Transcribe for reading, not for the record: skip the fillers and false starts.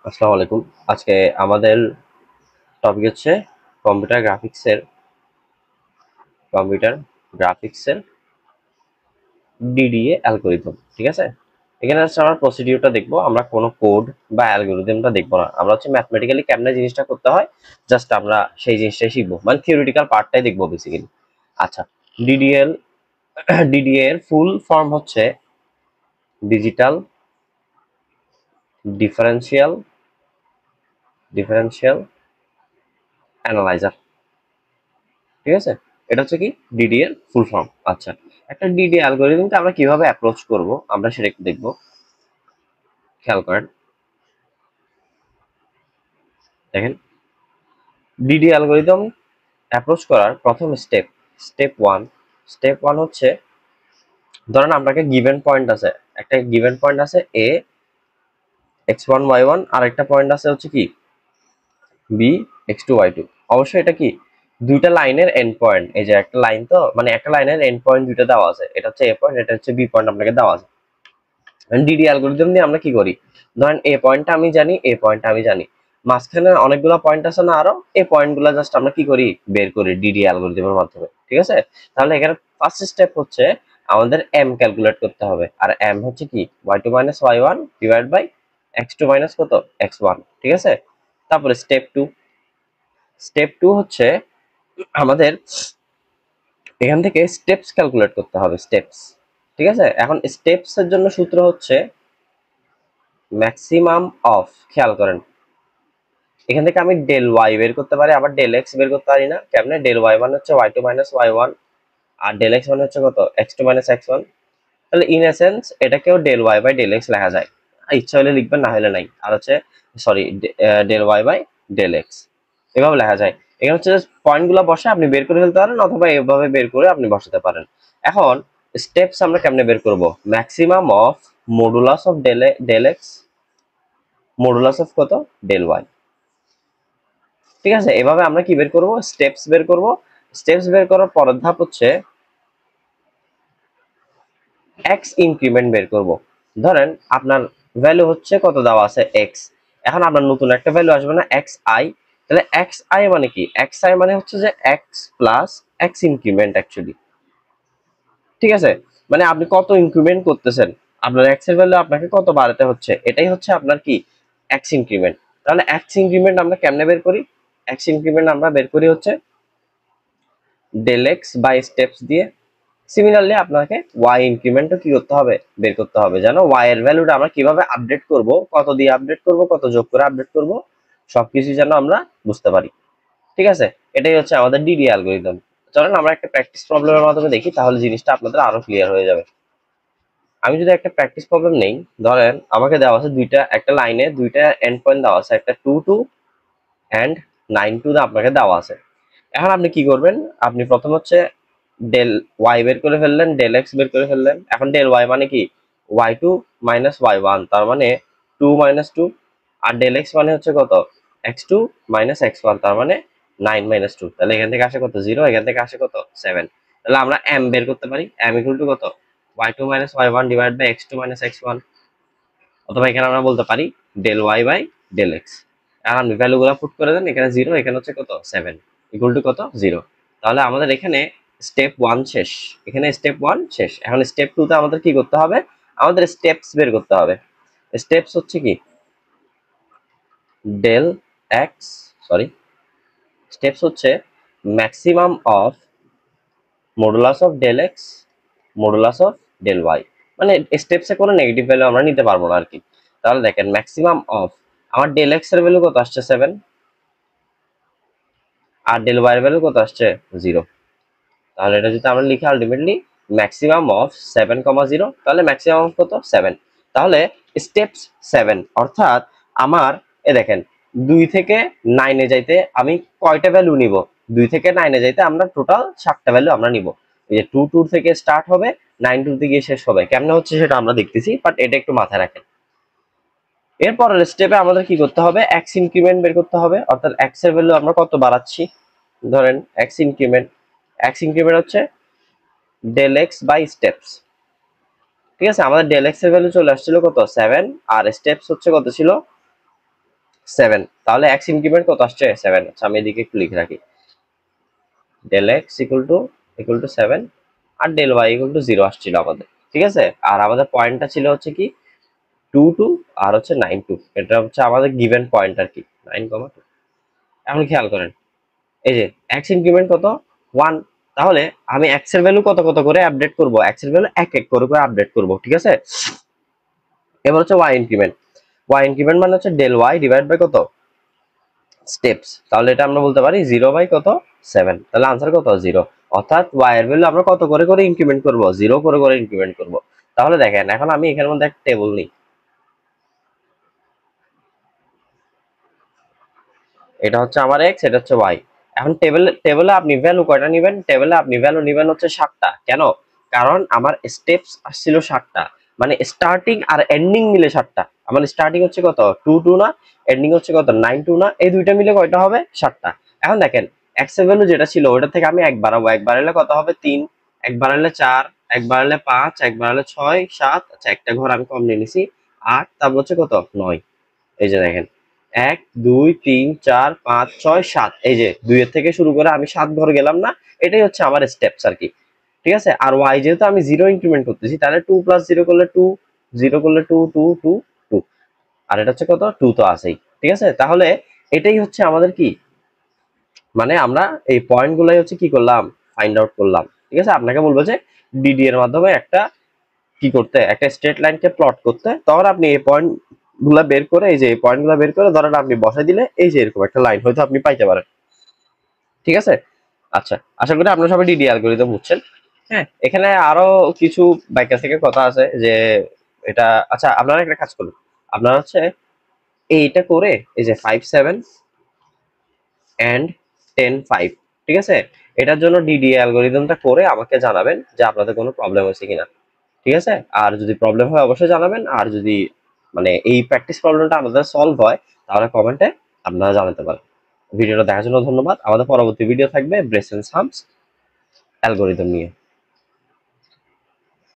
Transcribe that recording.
আসসালামু আলাইকুম। আজকে আমাদের টপিক হচ্ছে কম্পিউটার গ্রাফিক্সের কম্পিউটার গ্রাফিক্সের ডিডিএ অ্যালগরিদম। ঠিক আছে, এখানে হচ্ছে আমরা প্রসিডিউরটা দেখবো, আমরা কোনো কোড বা অ্যালগরিদমটা দেখবো না, আমরা হচ্ছে ম্যাথমেটিক্যালি কেমনে জিনিসটা করতে হয় জাস্ট আমরা সেই জিনিসটাই শিখবো, মানে থিওরিটিক্যাল পার্টটাই দেখবো বেসিক্যালি। আচ্ছা, ডিডিএল ডিডিএ এর ফুল ফর্ম হচ্ছে ডিজিটাল ডিফারেন্সিয়াল ডিফারেন্সিয়াল অ্যানালাইজার। ঠিক আছে, এটা হচ্ছে কি ডিডি এর ফুল ফর্ম। আচ্ছা, একটা ডিডি অ্যালগরিদমকে আমরা কিভাবে অ্যাপ্রোচ করব আমরা সেটা একটু দেখবো। খেয়াল করেন, দেখেন, ডিডি অ্যালগরিদম অ্যাপ্রোচ করার প্রথম স্টেপ ওয়ান হচ্ছে, ধরেন আপনাকে গিভেন পয়েন্ট আছে, একটা গিভেন পয়েন্ট আছে এ x1 y1, আর একটা পয়েন্ট আছে হচ্ছে কি বি x2 y2। অবশ্যই এটা কি দুইটা লাইনের এন্ড পয়েন্ট, এই যে একটা লাইন, তো মানে একটা লাইনের এন্ড পয়েন্ট দুইটা দেওয়া আছে, এটা হচ্ছে এ পয়েন্ট, এটা হচ্ছে বি পয়েন্ট আপনাকে দেওয়া আছে। ডিডি অ্যালগরিদম দিয়ে আমরা কি করি, ধরেন এ পয়েন্টটা আমি জানি, এ পয়েন্টটা আমি জানি, মাঝখানে অনেকগুলো পয়েন্ট আছে না আরো, এই পয়েন্টগুলো জাস্ট আমরা কি করি বের করি ডিডি অ্যালগরিদমের মাধ্যমে। ঠিক আছে, তাহলে এখানে ফার্স্ট স্টেপ হচ্ছে আমাদের এম ক্যালকুলেট করতে হবে, আর এম হচ্ছে কি y2 minus y1 divide by x2 minus কত x1। ঠিক আছে, তারপরে স্টেপ টু হচ্ছে আমাদের এখান থেকে স্টেপস ক্যালকুলেট করতে হবে, স্টেপস। ঠিক আছে, এখন স্টেপস এর জন্য সূত্র হচ্ছে ম্যাক্সিমাম অফ, খেয়াল করেন, এখান থেকে আমি ডেল ওয়াই বের করতে পারি, আবার ডেল এক্স বের করতে পারি না। কেমনে? ডেল ওয়াই মানে হচ্ছে y two minus y one, আর ডেল এক্স মানে হচ্ছে কত x two minus x one. তাহলে ইন এসেন্স এটাকেও del Y by del x লেখা যায়, ইচ্ছা হলে লিখবেন, না হলে নাই। আর হচ্ছে sorry, del Y by del X এভাবে লেখা যায়। এখানে হচ্ছে পয়েন্ট গুলো বসে আপনি বের করে ফেলতে পারেন, অথবা এভাবে বের করে আপনি বসাতে পারেন। এখন স্টেপস আমরা কেমনে বের করব, maximum of modulus of del X modulus of কত ডেল ওয়াই। ঠিক আছে, এভাবে আমরা কি বের করব, স্টেপস বের করব। স্টেপস বের করার পরের ধাপ হচ্ছে এক্স ইনক্রিমেন্ট বের করব। ধরেন আপনার ভ্যালু হচ্ছে কত দেওয়া আছে এক্স, এখন আপনার নতুন একটা ভ্যালু আসবে না এক্স আই, তাহলে এক্স আই মানে কি, এক্স আই মানে হচ্ছে যে x plus x increment actually. ঠিক আছে, মানে আপনি কত ইনক্রিমেন্ট করতেছেন, আপনার এক্স এর ভ্যালু আপনাকে কত বাড়াতে হচ্ছে, এটাই হচ্ছে আপনার কি এক্স ইনক্রিমেন্ট। তাহলে এক্স ইনক্রিমেন্ট আমরা কেমনে বের করি, এক্স ইনক্রিমেন্ট আমরা বের করি হচ্ছে ডেল এক্স বাই স্টেপস দিয়ে। সিমিলারলি আপনাকে ওয়াই ইনক্রিমেন্টও কি করতে হবে, বের করতে হবে, যেন ওয়াই এর ভ্যালুটা আমরা কিভাবে আপডেট করব, কত দিয়ে আপডেট করব, কত যোগ করে আপডেট করব, সবকিছু যেন আমরা বুঝতে পারি। ঠিক আছে, এটাই হচ্ছে আমাদের ডিডি অ্যালগরিদম। চলেন আমরা একটা প্র্যাকটিস প্রবলেমের মাধ্যমে দেখি, তাহলে জিনিসটা আপনাদের আরো ক্লিয়ার হয়ে যাবে। আমি যদি একটা প্র্যাকটিস প্রবলেম নেই, ধরেন আমাকে দেওয়া আছে দুইটা, একটা লাইনে দুইটা এন্ড পয়েন্ট দেওয়া আছে, একটা 2 2 এন্ড 9 2 আপনাকে দেওয়া আছে। এখন আপনি কি করবেন, আপনি প্রথম হচ্ছে ডেল ওয়াই বের করে ফেললেন, ডেল এক্স বের করে ফেললেন। এখন ডেল ওয়াই মানে কি y2 মাইনাস y1, তার মানে 2 মাইনাস 2, আর ডেল এক্স মানে হচ্ছে কত x2 মাইনাস x1, তার মানে 9 মাইনাস 2। তাহলে এখান থেকে আসে কত 0, এখান থেকে আসে কত 7। তাহলে আমরা m বের করতে পারি, m ইকুয়াল টু কত y2 minus y1 divide by x2 minus x1, অথবা এখানে আমরা বলতে পারি del Y by del x. আর আপনি ভ্যালু গুলো পুট করে দেন, এখানে 0, এখানে হচ্ছে কত 7, ইকুয়াল টু কত 0। তাহলে আমাদের এখানে স্টেপ ওয়ান শেষ, এখানে স্টেপ ওয়ান শেষ। এখন স্টেপ টু তে আমাদের কি করতে হবে, আমাদের স্টেপস বের করতে হবে। স্টেপস হচ্ছে কি ডেল এক্স, সরি, স্টেপস হচ্ছে maximum of modulus of del X modulus of del Y. মানে স্টেপসে কোনো নেগেটিভ ভ্যালু আমরা নিতে পারবো না আর কি। তাহলে দেখেন ম্যাক্সিমাম অফ, আমার ডেল এক্স এর ভ্যালু কত আসছে 7, আর ডেল ওয়াই এর ভ্যালু কত আসছে 0। তাহলে এটা যদি আমরা লিখি আলটিমেটলি ম্যাক্সিমাম অফ 7, 0, তাহলে ম্যাক্সিমাম অফ কত 7। তাহলে স্টেপস 7, অর্থাৎ আমার দেখেন 2 থেকে 9 এ যাইতে আমি কয়টা ভ্যালু নিব, 2 থেকে 9 এ যাইতে আমরা টোটাল 7টা ভ্যালু আমরা নিব। এই যে 2 থেকে স্টার্ট হবে, 9 গিয়ে শেষ হবে, কেমনে হচ্ছে সেটা আমরা দেখতেছি, বাট এটা একটু মাথায় রাখেন। এরপরের স্টেপে আমাদের কি করতে হবে, এক্স ইনক্রিমেন্ট বের করতে হবে, অর্থাৎ এক্স এর ভ্যালু আমরা কত বাড়াচ্ছি। ধরেন এক্স ইনক্রিমেন্ট হচ্ছে ডেল এক্স বাই স্টেপস। ঠিক আছে, আমাদের ডেল এক্স এর ভ্যালু চলে আসছিল কত 7, আর স্টেপস হচ্ছে কত ছিল 7, তাহলে x ইনক্রিমেন্ট কত আসছে 7। আচ্ছা আমি এদিকে একটু লিখে রাখি, ডেল x ইকুয়াল টু 7 আর ডেল y ইকুয়াল টু 0 আসছিল আমাদের, ঠিক আছে। আর আমাদের পয়েন্টটা ছিল হচ্ছে কি 2 আর হচ্ছে 9 এটা হচ্ছে আমাদের গিভেন পয়েন্ট আর কি 9,2। এখন খেয়াল করেন এই যে x ইনক্রিমেন্ট কত 1, তাহলে আমি x এর ভ্যালু কত কত করে আপডেট করব, x এর ভ্যালু এক এক করে আপডেট করব, ঠিক আছে। এবার হচ্ছে y ইনক্রিমেন্ট মানে হচ্ছে ডেল y ডিভাইড বাই কত স্টেপস, তাহলে এটা আমরা বলতে পারি 0 বাই কত 7, তাহলে আনসার কত 0। অর্থাৎ y এর ভ্যালু আমরা কত করে করে ইনক্রিমেন্ট করব, 0 করে করে ইনক্রিমেন্ট করব। তাহলে দেখেন এখন আমি এখানের মধ্যে একটা টেবিল নিই, এটা হচ্ছে আমার x, এটা হচ্ছে y। এখন টেবিলে আপনি ভ্যালু কয়টা নেবেন, টেবিলে আপনি ভ্যালু নেবেন হচ্ছে 7টা। কেন? কারণ আমার স্টেপস আসছিল 7টা, মানে স্টার্টিং আর এন্ডিং মিলে 7টা। আমার স্টার্টিং হচ্ছে কত 2 না, এন্ডিং হচ্ছে কত 9 না, এই দুইটা মিলে কয়টা হবে 7টা। এখন দেখেন x এর ভ্যালু যেটা ছিল ওটা থেকে আমি এক বাড়াবো, এক বাড়ালে কত হবে 3, এক বাড়ালে 4, এক বাড়ালে 5, এক বাড়ালে 6, 7, আচ্ছা একটা ঘর আমি কম নিয়ে নিছি 8, তারপর হচ্ছে কত 9। এই যে দেখেন 1 2 3 4 5 6 7, এই যে 2 এর থেকে শুরু করে আমি 7 ঘর গেলাম না, এটাই হচ্ছে আমার স্টেপস আর কি, ঠিক আছে। আর y যেহেতু আমি 0 ইনক্রিমেন্ট করতেছি, তাহলে 2 প্লাস 0 করলে 2, 0 করলে 2 2 2 2, আর এটা হচ্ছে কত 2 তো আছেই, ঠিক আছে। তাহলে এটাই হচ্ছে আমাদের কি, মানে আমরা এই পয়েন্ট গুলাই হচ্ছে কি করলাম ফাইন্ড আউট করলাম, ঠিক আছে। আপনাকে বলবো যে ডিডি এর মাধ্যমে একটা কি করতে, একটা স্ট্রেট লাইনকে প্লট করতে, তখন আপনি এই পয়েন্ট গুলা বের করে, এই যে এই পয়েন্ট গুলা বের করে ধরেন আপনি বসাই দিলে এই যে এরকম একটা লাইন হয়তো আপনি পাইতে পারেন, ঠিক আছে। আচ্ছা আশা করি আপনারা সবাই ডিডি অ্যালগরিদম বুঝছেন। হ্যাঁ, এখানে আরো কিছু বাইকা থেকে কথা আছে যে এটা, আচ্ছা আপনারা একটা কাজ করুন, আপনারা হচ্ছে এইটা করে এই যে 5 7 এন্ড 10 5, ঠিক আছে, এটার জন্য ডিডি অ্যালগরিদমটা করে আমাকে জানাবেন যে আপনাদের কোনো প্রবলেম হয়েছে কিনা, ঠিক আছে। আর যদি প্রবলেম হয় অবশ্যই জানাবেন, আর যদি মানে এই প্র্যাকটিস প্রবলেমটা আমাদের সলভ হয় তাহলে কমেন্টে আপনারা জানাতে পারেন। ভিডিওটা দেখার জন্য ধন্যবাদ। আমাদের পরবর্তী ভিডিও থাকবে ব্রেস এন্ড সামস অ্যালগরিদম নিয়ে।